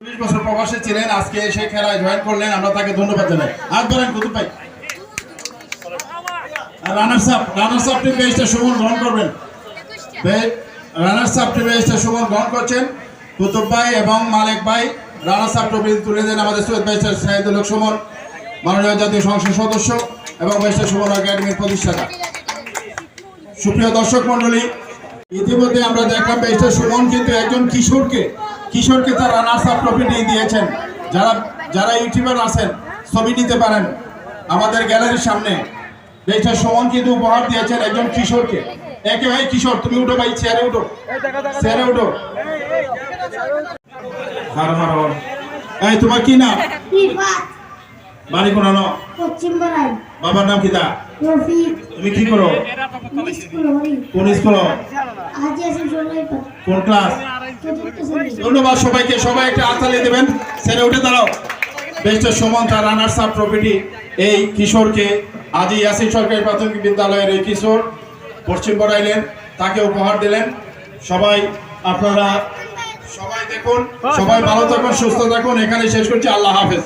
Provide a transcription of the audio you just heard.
40 বছর প্রবাসী ছিলেন, আজকে এসে খেলায় জয়েন করলেন, আমরা তাকে ধন্যবাদ জানাই। আর ধরেন কুতুব ভাই, রানার্স আপ টিম বেস্টে সুমন গ্রহণ করবেন। রানার্স আপ টিম বেস্টে সুমন গ্রহণ করছেন কুতুব ভাই এবং মালিক ভাই। রানার্স আপ ট্রফি তুলে দেন আমাদের সৈয়দ বেস্টের শাহিদুল হক সুমন, মাননীয় জাতীয় সংসদ সদস্য এবং বেস্টের সুমন একাডেমির প্রতিষ্ঠাতা। সুপ্রিয় দর্শক মন্ডলী, ইতিমধ্যে আমরা দেখলাম বেস্টের সুমন কিন্তু একজন কিশোরকে তার রানার্স আপ ট্রফি নিয়ে দিয়েছেন। যারা ইউটিউবার আছেন ছবি নিতে পারেন আমাদের গ্যালারির সামনে। বেস্টের সুমন কিন্তু উপহার দিয়েছেন একজন কিশোরকে। একে ভাই কিশোর, তুমি উঠো ভাই, চেয়ারে উঠো। এই তোমার কি নাম? বাড়ি কোন? বাবার নাম কি? তুমি কি করো? কোন স্কুল? কোন ক্লাস? ধন্যবাদ সবাইকে। সবাই একটা হাততালি দেবেন। ছেড়ে উঠে দাঁড়াও। বেস্টের সুমন তার রানার্স আপ ট্রফিটি এই কিশোরকে, আজ ইয়াসিন সরকারি প্রাথমিক বিদ্যালয়ের এই কিশোর পশ্চিম বড়াইলেন, তাকে উপহার দিলেন। সবাই আপনারা সবাই দেখুন, সবাই ভালো থাকুন, সুস্থ থাকুন। এখানে শেষ করছি। আল্লাহ হাফেজ।